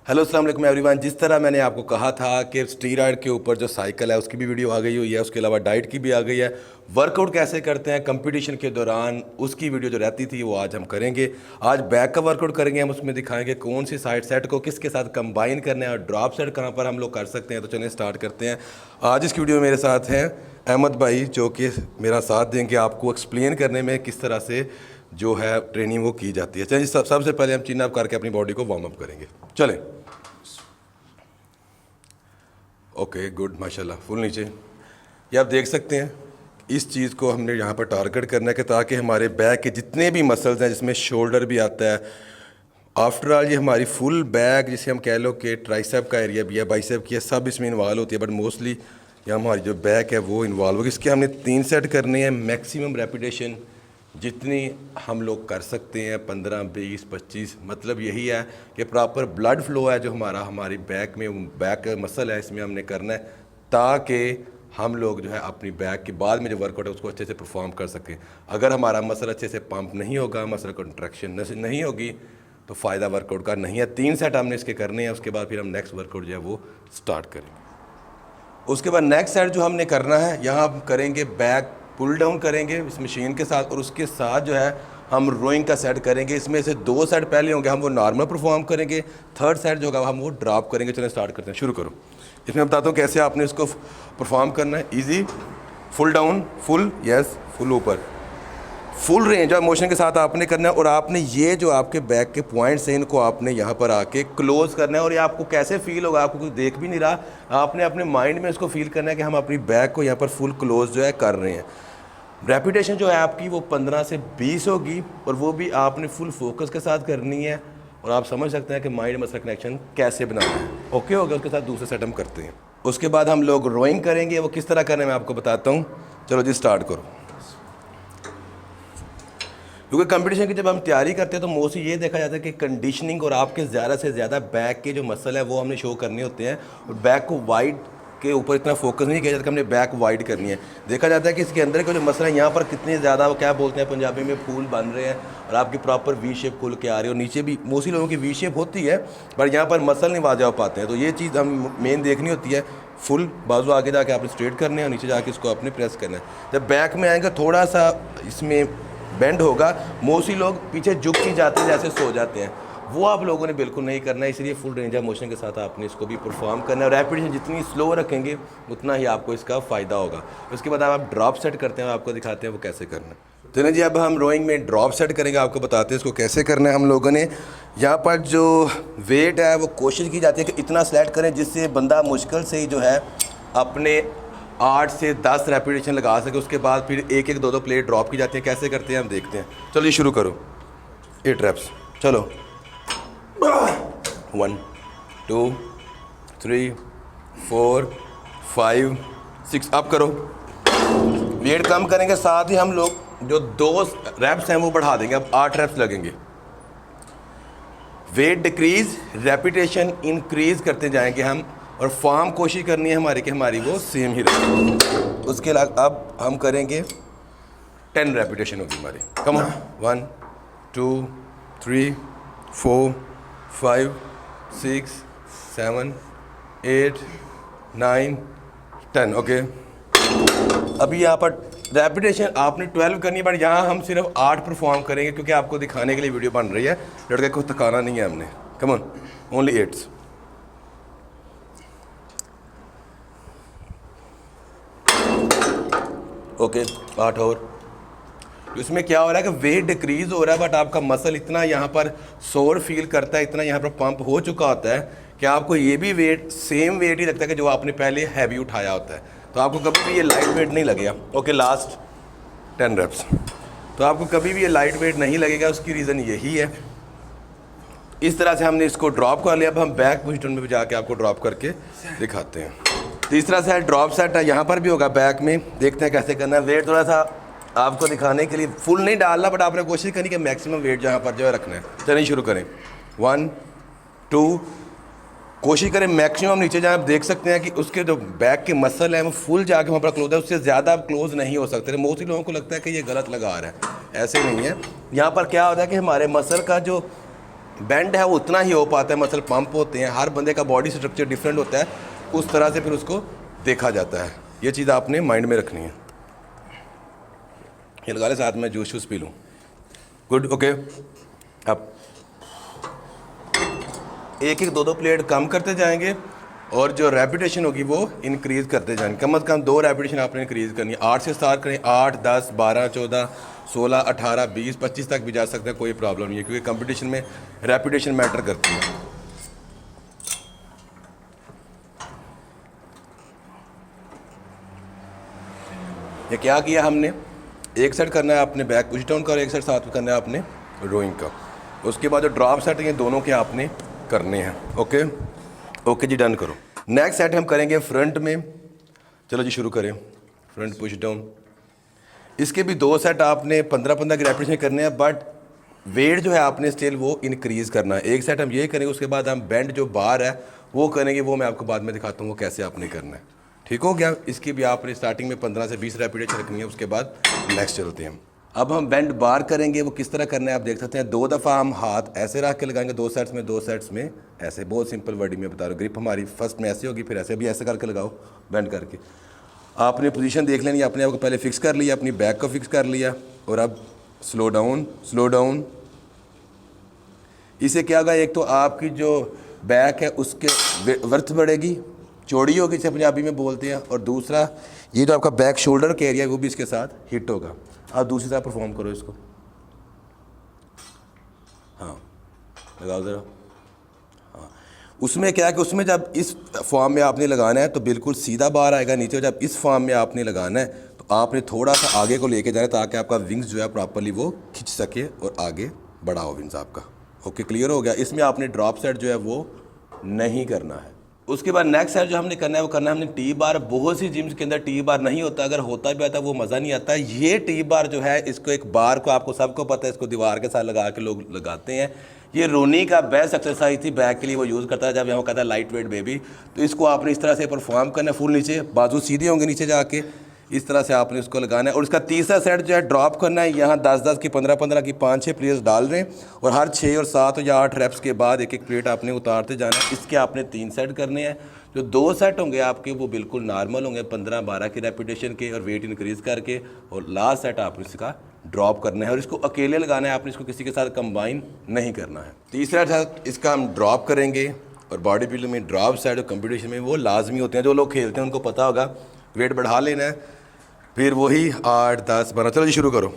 Hello अस्सलाम वालेकुम everyone. जिस तरह मैंने आपको कहा था कि स्टीरॉयड के ऊपर जो साइकिल है उसकी भी वीडियो आ गई हुई है, उसके अलावा डाइट की भी आ गई है, वर्कआउट कैसे करते हैं कंपटीशन के दौरान उसकी वीडियो जो रहती थी वो आज हम करेंगे। आज बैक का वर्कआउट करेंगे, हम उसमें दिखाएंगे कौन सी साइड सेट को किसके साथ कंबाइन करना है और ड्रॉप सेट कहाँ पर हम लोग कर सकते हैं। तो चलिए स्टार्ट करते हैं। आज इस वीडियो में मेरे साथ हैं अहमद भाई जो कि मेरा साथ देंगे आपको एक्सप्लेन करने में किस तरह से जो है ट्रेनिंग वो की जाती है। चलिए सबसे पहले हम चिन अप करके अपनी बॉडी को वार्म अप करेंगे। चलें। ओके गुड, माशाल्लाह फुल नीचे। ये आप देख सकते हैं इस चीज़ को हमने यहाँ पर टारगेट करना है कि ताकि हमारे बैक के जितने भी मसल्स हैं जिसमें शोल्डर भी आता है, आफ्टर ऑल ये हमारी फुल बैक जिसे हम कह लो कि ट्राइसेप का एरिया भी है, बाइसेप की है, सब इसमें इन्वॉल्व होती है, बट मोस्टली ये हमारी जो बैक है वो इन्वॉल्व होगी। इसके हमने 3 सेट करने हैं, मैक्सिमम रेपिटेशन जितनी हम लोग कर सकते हैं 15, 20, 25। मतलब यही है कि प्रॉपर ब्लड फ्लो है जो हमारी बैक में, बैक मसल है, इसमें हमने करना है ताकि हम लोग जो है अपनी बैक के बाद में जो वर्कआउट है उसको अच्छे से परफॉर्म कर सकें। अगर हमारा मसल अच्छे से पंप नहीं होगा, मसल कंट्रैक्शन नहीं होगी तो फ़ायदा वर्कआउट का नहीं है। 3 सेट हमने इसके करने हैं, उसके बाद फिर हम नेक्स्ट वर्कआउट जो है वो स्टार्ट करेंगे। उसके बाद नेक्स्ट सेट जो हमने करना है, यहाँ हम करेंगे बैक पुल डाउन करेंगे इस मशीन के साथ, और उसके साथ जो है हम रोइंग का सेट करेंगे। इसमें से 2 सेट पहले होंगे हम वो नॉर्मल परफॉर्म करेंगे, थर्ड सेट जो होगा हम वो ड्रॉप करेंगे। चलें स्टार्ट करते हैं, शुरू करो। इसमें बताता हूँ कैसे आपने इसको परफॉर्म करना है। Easy, full down, full yes, full ऊपर, फुल रेंज ऑफ मोशन के साथ आपने करना है। और आपने ये जो आपके बैक के पॉइंट्स हैं इनको आपने यहाँ पर आके क्लोज करना है। और ये आपको कैसे फील होगा, आपको कुछ देख भी नहीं रहा, आपने अपने माइंड में इसको फील करना है कि हम अपनी बैक को यहाँ पर फुल क्लोज जो है कर रहे हैं। रेपिटेशन जो है आपकी वो 15 से 20 होगी और वो भी आपने फुल फोकस के साथ करनी है। और आप समझ सकते हैं कि माइंड मसल कनेक्शन कैसे बनाना है। ओके हो गया। उसके साथ दूसरे सेट हम करते हैं। उसके बाद हम लोग रोइंग करेंगे, वो किस तरह करना है मैं आपको बताता हूँ। चलो जी स्टार्ट करो। क्योंकि कंपटीशन की जब हम तैयारी करते हैं तो मोस्टली ये देखा जाता है कि कंडीशनिंग और आपके ज़्यादा से ज़्यादा बैक के जो मसल है वो हमने शो करने होते हैं, और बैक को वाइड के ऊपर इतना फोकस नहीं किया जाता कि हमने बैक वाइड करनी है। देखा जाता है कि इसके अंदर के जो मसल है यहाँ पर कितने ज़्यादा, वो क्या बोलते हैं पंजाबी में, फूल बन रहे हैं और आपकी प्रॉपर वी शेप खुल के आ रही है। और नीचे भी मोस्टली लोगों की वी शेप होती है पर यहाँ पर मसल नहीं वाजा हो पाते हैं। तो ये चीज़ हम मेन देखनी होती है। फुल बाजू आगे जाके आपने स्ट्रेट करने हैं और नीचे जाके इसको आपने प्रेस करना है। जब बैक में आएंगे थोड़ा सा इसमें बेंड होगा, मोस्टली लोग पीछे झुक ही जाते हैं, जैसे सो जाते हैं, वो आप लोगों ने बिल्कुल नहीं करना है। इसलिए फुल रेंज ऑफ मोशन के साथ आपने इसको भी परफॉर्म करना है। और रेपिटेशन जितनी स्लो रखेंगे उतना ही आपको इसका फ़ायदा होगा। उसके बाद आप ड्रॉप सेट करते हैं, आपको दिखाते हैं वो कैसे करना है। तो जी अब हम रोइंग में ड्रॉप सेट करेंगे, आपको बताते हैं इसको कैसे करना है। हम लोगों ने यहाँ पर जो वेट है वो कोशिश की जाती है कि इतना सेलेक्ट करें जिससे बंदा मुश्किल से ही जो है अपने 8 से 10 रेपिटेशन लगा सके। उसके बाद फिर 1-1, 2-2 प्लेट ड्रॉप की जाती है। कैसे करते हैं हम देखते हैं। चलिए शुरू करो। 8 रेप्स। चलो 1 2 3 4 5 6 अब करो। वेट कम करेंगे, साथ ही हम लोग जो 2 रेप्स हैं वो बढ़ा देंगे। अब 8 रेप्स लगेंगे। वेट डिक्रीज, रेपिटेशन इंक्रीज करते जाएंगे हम, और फॉर्म कोशिश करनी है हमारी कि हमारी वो सेम ही रहे। उसके अलावा अब हम करेंगे 10 रेपिटेशन होगी हमारी। कम 1 2 3 4 5 6 7 8 9 10। ओके अभी यहाँ पर रेपिटेशन आपने 12 करनी है, बट यहाँ हम सिर्फ 8 परफॉर्म करेंगे क्योंकि आपको दिखाने के लिए वीडियो बन रही है। लड़के को थकाना नहीं है हमने। Come on, only 8। ओके 8 और। इसमें क्या हो रहा है कि वेट डिक्रीज हो रहा है बट आपका मसल इतना यहाँ पर सोर फील करता है, इतना यहाँ पर पंप हो चुका होता है कि आपको ये भी वेट सेम वेट ही लगता है कि जो आपने पहले हैवी उठाया होता है। तो आपको कभी भी ये लाइट वेट नहीं लगेगा। Okay last 10 reps. तो आपको कभी भी ये लाइट वेट नहीं लगेगा, उसकी रीज़न यही है। इस तरह से हमने इसको ड्रॉप कर लिया। अब हम बैक पोजीशन में भी जाके आपको ड्रॉप करके दिखाते हैं। तीसरा सेट ड्रॉप सेट है, यहाँ पर भी होगा बैक में। देखते हैं कैसे करना है। वेट थोड़ा सा आपको दिखाने के लिए फुल नहीं डालना, बट आपने कोशिश करनी कि मैक्सिमम वेट जहाँ पर जो है रखना है। चलिए शुरू करें। 1 2 कोशिश करें मैक्सिमम नीचे जहाँ आप देख सकते हैं कि उसके जो बैक के मसल हैं वो फुल जाके वहाँ पर क्लोज है, उससे ज़्यादा आप क्लोज नहीं हो सकते। मोस्टली लोगों को लगता है कि ये गलत लगा रहा है, ऐसे नहीं है। यहाँ पर क्या होता है कि हमारे मसल का जो बेंड है वो उतना ही हो पाता है, मसल पंप होते हैं, हर बंदे का बॉडी स्ट्रक्चर डिफरेंट होता है, उस तरह से फिर उसको देखा जाता है। ये चीज़ आपने माइंड में रखनी है। ये लगा ले, साथ में जूस वूस पी लूँ। Good, okay. अब एक एक दो दो प्लेट कम करते जाएंगे और जो रेपिटेशन होगी वो इंक्रीज़ करते जाएंगे। कम से कम 2 रेपिटेशन आपने इंक्रीज़ करनी है। 8 से स्टार्ट करें, 8, 10, 12, 14, 16, 18, 20, 25 तक भी जा सकते हैं, कोई प्रॉब्लम नहीं है, क्योंकि कंपटीशन में रेपिटेशन मैटर करती है। ये क्या किया हमने, एक सेट करना है आपने बैक पुश डाउन का और एक सेट साथ में करना है आपने रोइंग का। उसके बाद जो ड्रॉप सेट ये दोनों के आपने करने हैं। ओके ओके जी, डन करो। नेक्स्ट सेट हम करेंगे फ्रंट में। चलो जी शुरू करें। फ्रंट पुश डाउन, इसके भी 2 सेट आपने 15-15 की रेपिटेशन करने हैं, बट वेट जो है आपने स्टिल वो इंक्रीज़ करना है। एक सेट हम ये करेंगे, उसके बाद हम बेंड जो बार है वो करेंगे, वो मैं आपको बाद में दिखाता हूँ वो कैसे आपने करना है। ठीक हो गया। इसकी भी आपने स्टार्टिंग में 15 से 20 रेपिटेशन रखनी है, उसके बाद नेक्स्ट चलते हैं। अब हम बेंड बार करेंगे, वो किस तरह करना है आप देख सकते हैं। 2 दफ़ा हम हाथ ऐसे रख के लगाएंगे, 2 सेट्स में, 2 सेट्स में ऐसे। बहुत सिंपल वर्डिंग में बता रहा हूँ। ग्रिप हमारी फर्स्ट में ऐसे होगी, फिर ऐसे भी ऐसे करके लगाओ, बेंड करके। आपने पोजीशन देख लेनी, अपने आप को पहले फिक्स कर लिया, अपनी बैक को फिक्स कर लिया, और अब स्लो डाउन स्लो डाउन। इससे क्या होगा, एक तो आपकी जो बैक है उसके वर्थ बढ़ेगी, चौड़ी होगी जिसे पंजाबी में बोलते हैं, और दूसरा ये जो आपका बैक शोल्डर का एरिया है वो भी इसके साथ हिट होगा। आप दूसरी तरह परफॉर्म करो इसको। हाँ लगाओ ज़रा। हाँ, उसमें क्या है कि उसमें जब इस फॉर्म में आपने लगाना है तो बिल्कुल सीधा बार आएगा नीचे, जब इस फॉर्म में आपने लगाना है तो आपने थोड़ा सा आगे को लेके जाना है ताकि आपका विंग्स जो है प्रॉपरली वो खिंच सके और आगे बढ़ा हो विंग्स आपका। ओके, क्लियर हो गया। इसमें आपने ड्रॉप सेट जो है वो नहीं करना है। उसके बाद नेक्स्ट सेट जो हमने करना है वो करना है हमने टी बार। बहुत सी जिम्स के अंदर टी बार नहीं होता, अगर होता भी आता वो मज़ा नहीं आता। ये टी बार जो है, इसको एक बार को आपको सबको पता है, इसको दीवार के साथ लगा के लोग लगाते हैं। ये रोनी का बेस्ट एक्सरसाइज थी, बैक के लिए वो यूज़ करता है जब यहाँ कहता है लाइट वेट बेबी। तो इसको आपने इस तरह से परफॉर्म करना है, फुल नीचे, बाजू सीधे होंगे नीचे जाके, इस तरह से आपने उसको लगाना है। और इसका तीसरा सेट जो है ड्रॉप करना है। यहाँ 10-10 की, 15-15 की 5-6 प्लेट्स डाल रहे हैं, और हर 6 और 7 या 8 रेप्स के बाद एक एक प्लेट आपने उतारते जाना है। इसके आपने 3 सेट करने हैं। जो 2 सेट होंगे आपके वो बिल्कुल नॉर्मल होंगे, 15-12 की रेपिटेशन के, और वेट इंक्रीज़ करके, और लास्ट सेट आपने इसका ड्रॉप करना है, और इसको अकेले लगाना है, आपने इसको किसी के साथ कंबाइन नहीं करना है। तीसरा सेट इसका हम ड्रॉप करेंगे, और बॉडी बिल्डिंग में ड्रॉप सेट और कंपटीशन में वो लाजमी होते हैं। जो लोग खेलते हैं उनको पता होगा, वेट बढ़ा लेना है, फिर वही 8, 10, 12। चलो जी शुरू करो।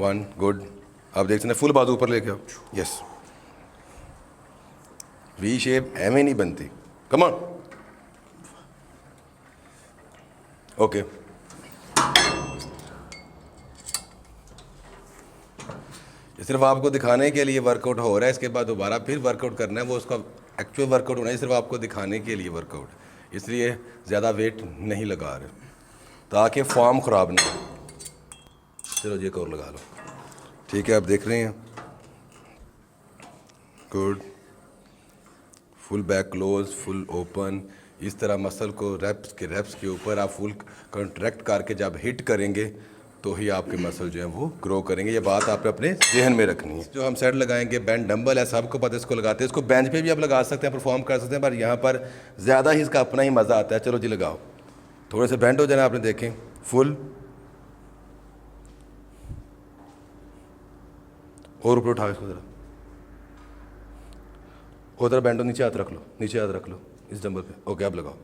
1, गुड। आप देख सकते हैं फुल बाजू ऊपर लेके आओ। यस, वी शेप एम नहीं बनती। Come on. ओके, ये सिर्फ आपको दिखाने के लिए वर्कआउट हो रहा है, इसके बाद दोबारा फिर वर्कआउट करना है, वो उसका एक्चुअल वर्कआउट होना है, सिर्फ आपको दिखाने के लिए वर्कआउट, इसलिए ज़्यादा वेट नहीं लगा रहे ताकि फॉर्म ख़राब ना हो। चलो जी एक और लगा लो। ठीक है, आप देख रहे हैं। Good. Full back close, full open. इस तरह मसल को रेप्स के ऊपर आप फुल कॉन्ट्रैक्ट करके जब हिट करेंगे तो ही आपके मसल जो है वो ग्रो करेंगे। ये बात आपने अपने जहन में रखनी है। जो हम सेट लगाएंगे, बेंच डंबल है, सबको पता है, इसको लगाते हैं। इसको बेंच पे भी आप लगा सकते हैं, परफॉर्म कर सकते हैं, पर यहाँ पर ज़्यादा ही इसका अपना ही मज़ा आता है। चलो जी लगाओ। थोड़े से बेंड हो जाना, आपने देखें फुल, और ऊपर उठाओ इसको ज़रा, उधर बेंड हो, नीचे हाथ रख लो, नीचे हाथ रख लो इस डंबल पे। ओके, अब लगाओ।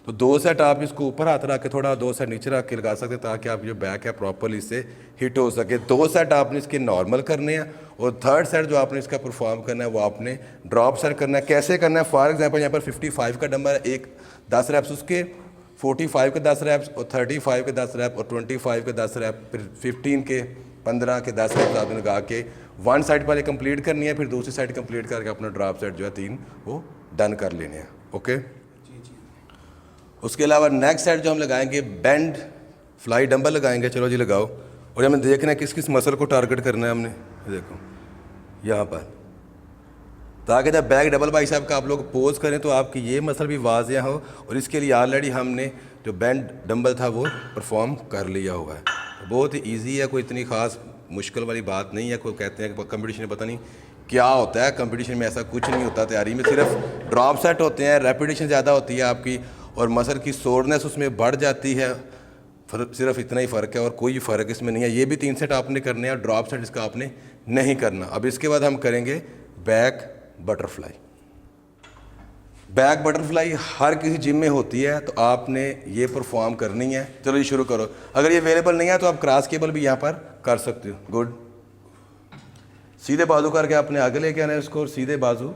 तो 2 सेट आप इसको ऊपर हाथ रख के, थोड़ा 2 सेट नीचे रख के लगा सकते हैं ताकि आप जो बैक है प्रॉपरली इससे हिट हो सके। 2 सेट आपने इसके नॉर्मल करने हैं, और 3rd सेट जो आपने इसका परफॉर्म करना है वो आपने ड्रॉप सेट करना है। कैसे करना है, फॉर एग्जांपल यहाँ पर 55 का डंबल है, एक 10 रैप्स उसके, 45 के 10 रैप्स, और 35 के 10 रैप, और 25 के 10 रैप, फिर 15 के 15 के 10 रैप्स आपने लगा के 1 साइड पहले कंप्लीट करनी है, फिर दूसरी साइड कंप्लीट करके अपना ड्रॉप सेट जो है 3 वो डन कर लेने हैं। ओके, उसके अलावा नेक्स्ट सेट जो हम लगाएंगे, बेंड फ्लाई डंबल लगाएंगे। चलो जी लगाओ। और हमें देखना है किस किस मसल को टारगेट करना है हमने। देखो यहाँ पर, ताकि जब बैक डबल बाइसेप का आप लोग पोज करें तो आपकी ये मसल भी वाज़िया हो। और इसके लिए ऑलरेडी हमने जो बेंड डंबल था वो परफॉर्म कर लिया हुआ है। तो बहुत ही ईजी है, कोई इतनी ख़ास मुश्किल वाली बात नहीं है। कोई कहते हैं कि कंपटीशन में पता नहीं क्या होता है, कंपटीशन में ऐसा कुछ नहीं होता। तैयारी में सिर्फ ड्रॉप सेट होते हैं, रेपिटेशन ज़्यादा होती है आपकी, और मसल की सोरनेस उसमें बढ़ जाती है। सिर्फ इतना ही फ़र्क है और कोई फ़र्क इसमें नहीं है। ये भी 3 सेट आपने करने हैं, ड्रॉप सेट इसका आपने नहीं करना। अब इसके बाद हम करेंगे बैक बटरफ्लाई। बैक बटरफ्लाई हर किसी जिम में होती है, तो आपने ये परफॉर्म करनी है। चलो ये शुरू करो। अगर ये अवेलेबल नहीं है तो आप क्रॉस केबल भी यहाँ पर कर सकते हो। गुड। सीधे बाजू करके आपने आगे लेके आना है उसको, और सीधे बाजू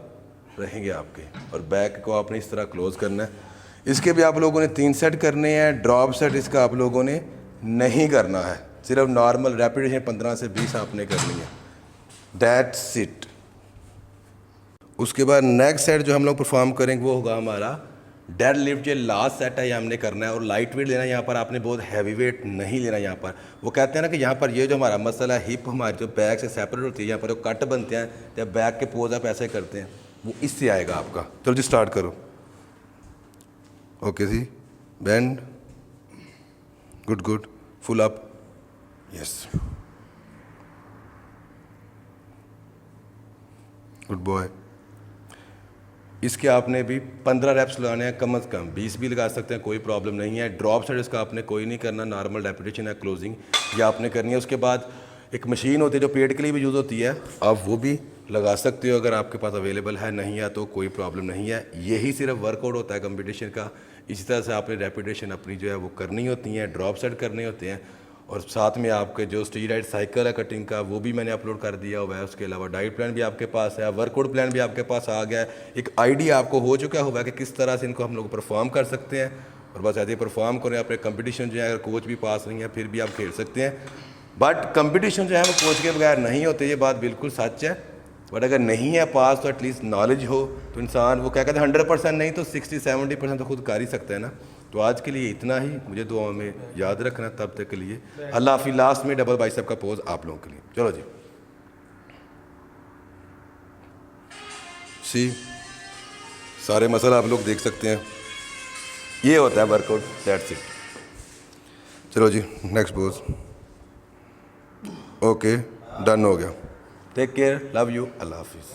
रहेंगे आपके, और बैक को आपने इस तरह क्लोज करना है। इसके भी आप लोगों ने 3 सेट करने हैं। ड्रॉप सेट इसका आप लोगों ने नहीं करना है, सिर्फ नॉर्मल रेपिटेशन 15 से 20 आपने करनी है। That's it. उसके बाद नेक्स्ट सेट जो हम लोग परफॉर्म करेंगे वो होगा हमारा डेड लिफ्ट। ये लास्ट सेट है, ये हमने करना है, और लाइट वेट लेना है। यहाँ पर आपने बहुत हैवी वेट नहीं लेना। यहाँ पर वो कहते हैं ना कि यहाँ पर ये जो हमारा मसल है, हिप हमारी जो बैक से सेपरेट होती है, यहाँ पर जो कट बनते हैं जब बैक के पोज आप ऐसे करते हैं, वो इससे आएगा आपका। चलो जी स्टार्ट करो। ओके जी, bend, good good, full up, yes, good boy. इसके आपने भी 15 रैप्स लगाने हैं कम से कम, 20 भी लगा सकते हैं, कोई प्रॉब्लम नहीं है। ड्रॉप सेट इसका आपने कोई नहीं करना, नॉर्मल रेपिटेशन है, क्लोजिंग ये आपने करनी है। उसके बाद एक मशीन होती है जो पेट के लिए भी यूज़ होती है, आप वो भी लगा सकते हो अगर आपके पास अवेलेबल है। नहीं है तो कोई प्रॉब्लम नहीं है। यही सिर्फ वर्कआउट होता है कंपटीशन का। इसी तरह से आपने रेपिटेशन अपनी जो है वो करनी होती है, ड्रॉप सेट करने होते हैं, और साथ में आपके जो स्टीरॉयड साइकिल है कटिंग का वो भी मैंने अपलोड कर दिया हुआ है। उसके अलावा डाइट प्लान भी आपके पास है, वर्कआउट प्लान भी आपके पास आ गया है। एक आइडिया आपको हो चुका होगा कि किस तरह से इनको हम लोग परफॉर्म कर सकते हैं, और बस ऐसे ही परफॉर्म करें। अपने कंपटीशन जो है, अगर कोच भी पास नहीं है फिर भी आप खेल सकते हैं। बट कंपटीशन जो है वो कोच के बगैर नहीं होते, ये बात बिल्कुल सच है। बट अगर नहीं है पास तो एटलीस्ट नॉलेज हो, तो इंसान वो क्या कहते हैं 100% नहीं तो 60-70% तो खुद कर ही सकता है ना। तो आज के लिए इतना ही, मुझे दुआ में याद रखना। तब तक के लिए अल्लाह हाफिज़। लास्ट में डबल बाइसेप का पोज आप लोगों के लिए। चलो जी, सी सारे मसल आप लोग देख सकते हैं। ये होता है वर्कआउट, दैट्स इट। चलो जी नेक्स्ट पोज। ओके, डन हो गया। टेक केयर, लव यू, अल्लाह हाफिज़।